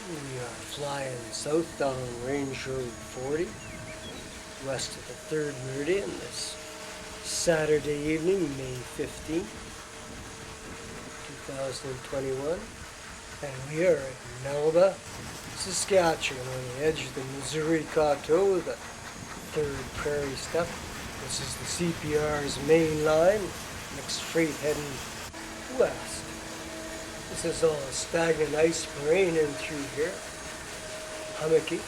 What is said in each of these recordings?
We are flying south down Range Road 40, west of the 3rd Meridian this Saturday evening, May 15th, 2021. And we are at Melba, Saskatchewan, on the edge of the Missouri Coteau, the 3rd Prairie Step. This is the CPR's main line, next freight heading west. This is all stagnant ice rain in through here. Hummocky,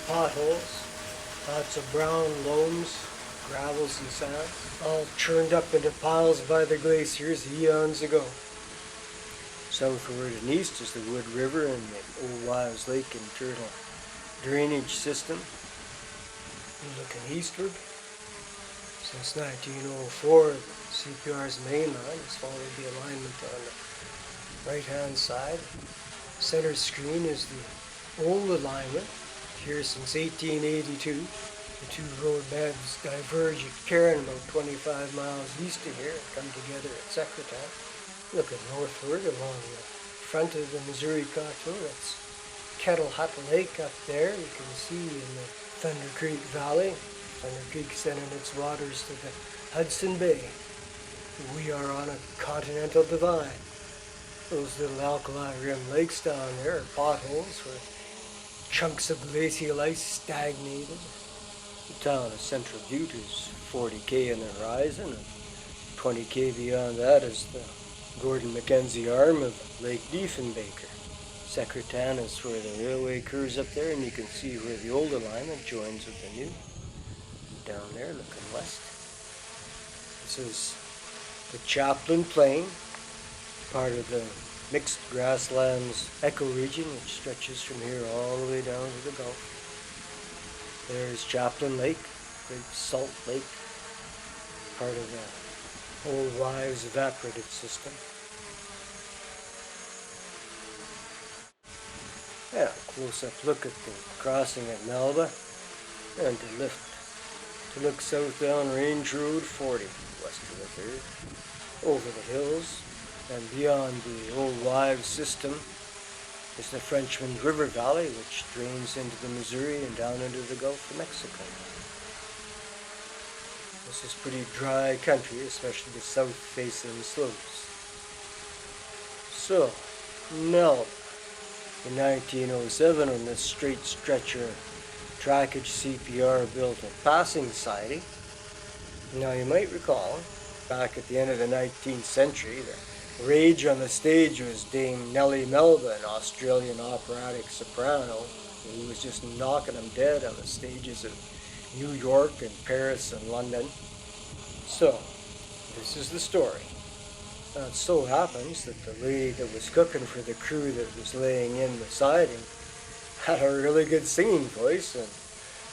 potholes, lots of brown loams, gravels and sands, all churned up into piles by the glaciers eons ago. Southward and east is the Wood River and the Old Wives Lake and Turtle drainage system. Looking eastward, since 1904, CPR's main line has followed the alignment on the right-hand side. Center screen is the old alignment, here since 1882. The two road beds diverge at Cairn about 25 miles east of here and come together at Saskatchewan. Looking northward along the front of the Missouri Coteau, that's Kettle Hut Lake up there. You can see in the Thunder Creek Valley. Thunder Creek sending its waters to the Hudson Bay. We are on a continental divide. Those little alkali rim lakes down there are potholes where chunks of glacial ice stagnated. The town of Central Butte is 40k in the horizon, and 20k beyond that is the Gordon Mackenzie arm of Lake Diefenbaker. Saskatchewan is where the railway curves up there, and you can see where the old alignment joins with the new. Down there looking west. This is the Chaplin Plain, part of the mixed grasslands ecoregion, which stretches from here all the way down to the Gulf. There's Chaplin Lake, great salt lake, part of the Old Wives evaporative system. Yeah, close-up look at the crossing at Melba, and to look south down Range Road 40, west of the 3rd, over the hills, and beyond the Old Wives system is the Frenchman River Valley, which drains into the Missouri and down into the Gulf of Mexico. This is pretty dry country, especially the south-facing slopes. So, Melba. In 1907, on this straight stretcher trackage CPR built a passing siding. Now you might recall, back at the end of the 19th century, the rage on the stage was Dame Nellie Melba, an Australian operatic soprano, who was just knocking them dead on the stages of New York and Paris and London. So, this is the story. Now, it so happens that the lady that was cooking for the crew that was laying in the siding had a really good singing voice, and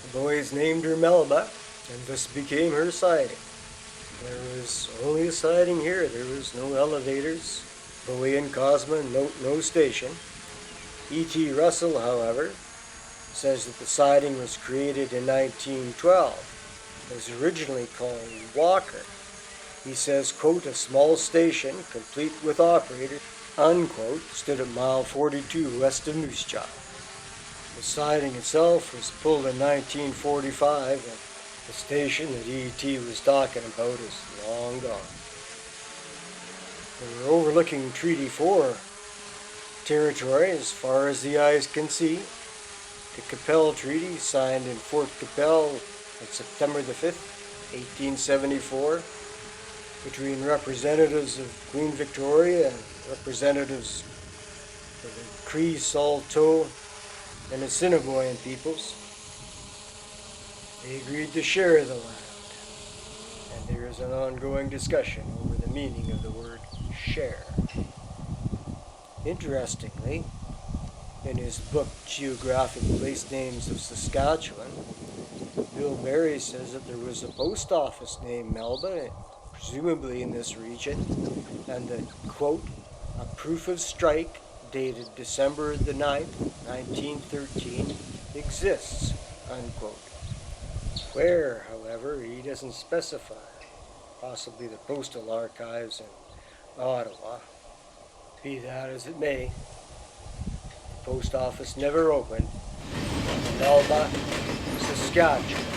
the boys named her Melba, and this became her siding. There was only a siding here. There was no elevators. Bowie and Cosma, no station. E.T. Russell, however, says that the siding was created in 1912. It was originally called Walker. He says, quote, a small station, complete with operator, unquote, stood at mile 42 west of Moose Jaw. The siding itself was pulled in 1945, and the station that E.T. was talking about is long gone. We're overlooking Treaty 4 territory as far as the eyes can see. The Capel Treaty, signed in Fort Capel on September the 5th, 1874, between representatives of Queen Victoria and representatives of the Cree, Saulteaux, and Assiniboine peoples. They agreed to share the land, and there is an ongoing discussion over the meaning of the word share. Interestingly, in his book Geographic Place Names of Saskatchewan, Bill Berry says that there was a post office named Melba, presumably in this region, and that, quote, a proof of strike dated December the 9th, 1913, exists, unquote. Where, however, he doesn't specify. Possibly the postal archives in Ottawa. Be that as it may, post office never opened. Melba, Saskatchewan.